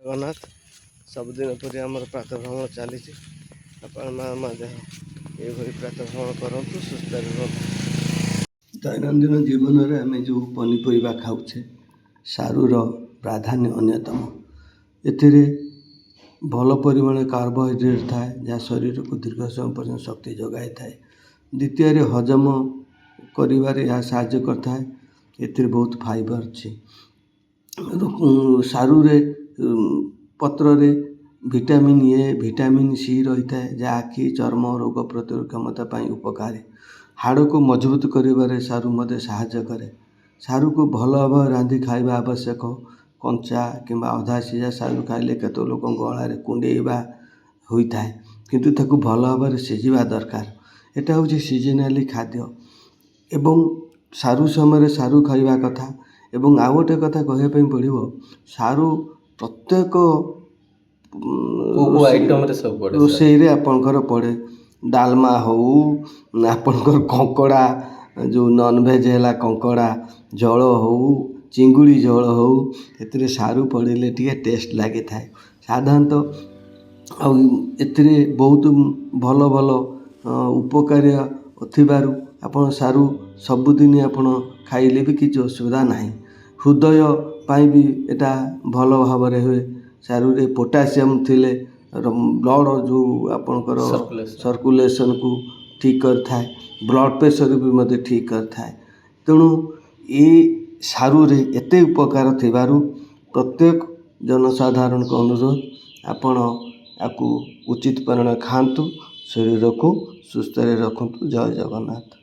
ଜଗନ୍ନାଥ। ସବୁଦିନ ପରି ଆମର ପ୍ରାତଃ ଭ୍ରମଣ ଚାଲିଛି। ଆପଣ ମଧ୍ୟ ଏଇଭଳି ପ୍ରାତଃ ଭ୍ରମଣ କରନ୍ତୁ, ସୁସ୍ଥରେ ରୁହନ୍ତୁ। ଦୈନନ୍ଦିନ ଜୀବନରେ ଆମେ ଯେଉଁ ପନିପରିବା ଖାଉଛେ, ସାରୁର ପ୍ରାଧାନ୍ୟ ଅନ୍ୟତମ। ଏଥିରେ ଭଲ ପରିମାଣରେ କାର୍ବୋହାଇଡ୍ରେଟ୍ ଥାଏ, ଯାହା ଶରୀରକୁ ଦୀର୍ଘ ସମୟ ପର୍ଯ୍ୟନ୍ତ ଶକ୍ତି ଯୋଗାଇଥାଏ। ଦ୍ୱିତୀୟରେ ହଜମ କରିବାରେ ଏହା ସାହାଯ୍ୟ କରିଥାଏ। ଏଥିରେ ବହୁତ ଫାଇବର ଅଛି। ସାରୁରେ ପତ୍ରରେ ଭିଟାମିନ୍ ଏ, ଭିଟାମିନ୍ ସି ରହିଥାଏ, ଯାହା ଆଖି, ଚର୍ମ ରୋଗ ପ୍ରତିରୋଧ କ୍ଷମତା ପାଇଁ ଉପକାରୀ। ହାଡ଼କୁ ମଜବୁତ କରିବାରେ ସାରୁ ମଧ୍ୟ ସାହାଯ୍ୟ କରେ। ସାରୁକୁ ଭଲ ଭାବରେ ରାନ୍ଧି ଖାଇବା ଆବଶ୍ୟକ। କଞ୍ଚା କିମ୍ବା ଅଧା ସିଝା ସାରୁ ଖାଇଲେ କେତେ ଲୋକଙ୍କ ଗଳାରେ କୁଣ୍ଡେଇବା ହୋଇଥାଏ, କିନ୍ତୁ ତାକୁ ଭଲ ଭାବରେ ସିଝିବା ଦରକାର। ଏଟା ହେଉଛି ସିଜନାଲି ଖାଦ୍ୟ ଏବଂ ସାରୁ ସମୟରେ ସାରୁ ଖାଇବା କଥା। ଏବଂ ଆଉ ଗୋଟେ କଥା କହିବା ପାଇଁ ପଡ଼ିବ, ସାରୁ ପ୍ରତ୍ୟେକ ରୋଷେଇରେ ଆପଣଙ୍କର ପଡ଼େ। ଡାଲମା ହଉ, ଆପଣଙ୍କର କଙ୍କଡ଼ା ଯେଉଁ ନନଭେଜ୍ ହେଲା କଙ୍କଡ଼ା ଝୋଳ ହଉ, ଚିଙ୍ଗୁଡ଼ି ଝୋଳ ହଉ, ଏଥିରେ ସାରୁ ପଡ଼ିଲେ ଟିକେ ଟେଷ୍ଟ ଲାଗିଥାଏ ସାଧାରଣତଃ। ଆଉ ଏଥିରେ ବହୁତ ଭଲ ଭଲ ଉପକାରୀ ଥିବାରୁ ଆପଣ ସାରୁ ସବୁଦିନ ଆପଣ ଖାଇଲେ ବି କିଛି ଅସୁବିଧା ନାହିଁ। ହୃଦୟ ପାଇଁ ବି ଏଟା ଭଲ ଭାବରେ ହୁଏ। ସାରୁରେ ପୋଟାସିୟମ୍ ଥିଲେ ବ୍ଲଡ଼ ଯେଉଁ ଆପଣଙ୍କର ସର୍କୁଲେସନକୁ ଠିକ୍ କରିଥାଏ, ବ୍ଲଡ଼ ପ୍ରେସର ବି ମଧ୍ୟ ଠିକ୍ କରିଥାଏ। ତେଣୁ ଏ ସାରୁରେ ଏତେ ଉପକାର ଥିବାରୁ ପ୍ରତ୍ୟେକ ଜନସାଧାରଣଙ୍କ ଅନୁରୋଧ, ଆପଣ ୟାକୁ ଉଚିତ ପରିମାଣରେ ଖାଆନ୍ତୁ, ଶରୀରକୁ ସୁସ୍ଥରେ ରଖନ୍ତୁ। ଜୟ ଜଗନ୍ନାଥ।